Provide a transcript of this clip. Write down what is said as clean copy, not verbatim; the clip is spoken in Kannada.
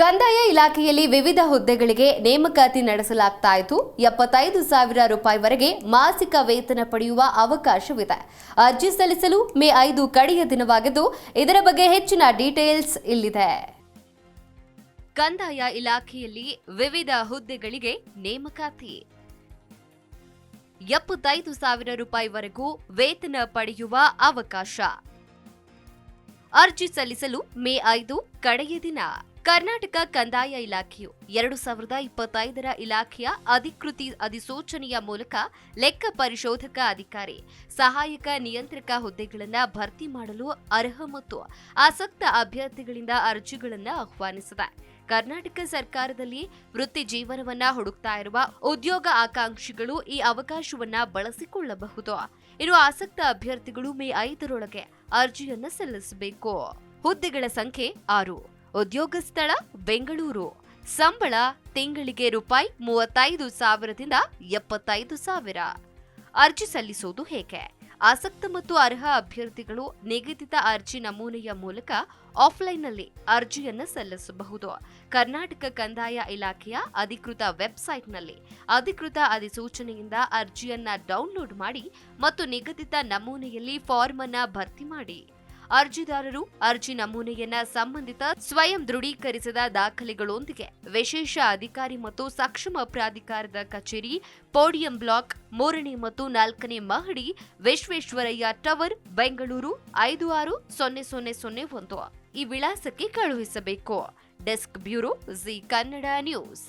ಕಂದಾಯ ಇಲಾಖೆಯಲ್ಲಿ ವಿವಿಧ ಹುದ್ದೆಗಳಿಗೆ ನೇಮಕಾತಿ ನಡೆಸಲಾಗ್ತಾ ಇದ್ದು 75,000 ರೂಪಾಯಿವರೆಗೆ ಮಾಸಿಕ ವೇತನ ಪಡೆಯುವ ಅವಕಾಶವಿದೆ. ಅರ್ಜಿ ಸಲ್ಲಿಸಲು ಮೇ 5 ಕಡೆಯ ದಿನವಾಗಿದ್ದು, ಇದರ ಬಗ್ಗೆ ಹೆಚ್ಚಿನ ಡೀಟೇಲ್ಸ್ ಇಲ್ಲಿದೆ. ಕಂದಾಯ ಇಲಾಖೆಯಲ್ಲಿ ವಿವಿಧ ಹುದ್ದೆಗಳಿಗೆ ನೇಮಕಾತಿ 75,000 ರೂಪಾಯಿವರೆಗೂ ವೇತನ ಪಡೆಯುವ ಅವಕಾಶ. ಅರ್ಜಿ ಸಲ್ಲಿಸಲು ಮೇ 5 ಕಡೆಯ ದಿನ. ಕರ್ನಾಟಕ ಕಂದಾಯ ಇಲಾಖೆಯು 2025ರ ಇಲಾಖೆಯ ಅಧಿಕೃತ ಅಧಿಸೂಚನೆಯ ಮೂಲಕ ಲೆಕ್ಕ ಪರಿಶೋಧಕ ಅಧಿಕಾರಿ, ಸಹಾಯಕ ನಿಯಂತ್ರಕ ಹುದ್ದೆಗಳನ್ನು ಭರ್ತಿ ಮಾಡಲು ಅರ್ಹ ಮತ್ತು ಆಸಕ್ತ ಅಭ್ಯರ್ಥಿಗಳಿಂದ ಅರ್ಜಿಗಳನ್ನು ಆಹ್ವಾನಿಸಿದೆ. ಕರ್ನಾಟಕ ಸರ್ಕಾರದಲ್ಲಿ ವೃತ್ತಿ ಜೀವನವನ್ನ ಹುಡುಕ್ತಾ ಇರುವ ಉದ್ಯೋಗ ಆಕಾಂಕ್ಷಿಗಳು ಈ ಅವಕಾಶವನ್ನ ಬಳಸಿಕೊಳ್ಳಬಹುದು. ಇನ್ನು ಆಸಕ್ತ ಅಭ್ಯರ್ಥಿಗಳು ಮೇ 5ರೊಳಗೆ ಅರ್ಜಿಯನ್ನ ಸಲ್ಲಿಸಬೇಕು. ಹುದ್ದೆಗಳ ಸಂಖ್ಯೆ 6. ಉದ್ಯೋಗ ಸ್ಥಳ ಬೆಂಗಳೂರು. ಸಂಬಳ ತಿಂಗಳಿಗೆ ರೂಪಾಯಿ 35,000ದಿಂದ 75,000. ಅರ್ಜಿ ಸಲ್ಲಿಸುವುದು ಹೇಗೆ? ಆಸಕ್ತ ಮತ್ತು ಅರ್ಹ ಅಭ್ಯರ್ಥಿಗಳು ನಿಗದಿತ ಅರ್ಜಿ ನಮೂನೆಯ ಮೂಲಕ ಆಫ್ಲೈನ್ನಲ್ಲಿ ಅರ್ಜಿಯನ್ನು ಸಲ್ಲಿಸಬಹುದು. ಕರ್ನಾಟಕ ಕಂದಾಯ ಇಲಾಖೆಯ ಅಧಿಕೃತ ವೆಬ್ಸೈಟ್ನಲ್ಲಿ ಅಧಿಕೃತ ಅಧಿಸೂಚನೆಯಿಂದ ಅರ್ಜಿಯನ್ನ ಡೌನ್ಲೋಡ್ ಮಾಡಿ ಮತ್ತು ನಿಗದಿತ ನಮೂನೆಯಲ್ಲಿ ಫಾರ್ಮ್ ಅನ್ನ ಭರ್ತಿ ಮಾಡಿ. ಅರ್ಜಿದಾರರು ಅರ್ಜಿ ನಮೂನೆಯನ್ನ ಸಂಬಂಧಿತ ಸ್ವಯಂ ದೃಢೀಕರಿಸಿದ ದಾಖಲೆಗಳೊಂದಿಗೆ ವಿಶೇಷ ಅಧಿಕಾರಿ ಮತ್ತು ಸಕ್ಷಮ ಪ್ರಾಧಿಕಾರದ ಕಚೇರಿ, ಪೋಡಿಯಂ ಬ್ಲಾಕ್, 3ನೇ ಮತ್ತು 4ನೇ ಮಹಡಿ, ವಿಶ್ವೇಶ್ವರಯ್ಯ ಟವರ್, ಬೆಂಗಳೂರು 560001 ಈ ವಿಳಾಸಕ್ಕೆ ಕಳುಹಿಸಬೇಕು. Desk bureau, G Kannada news.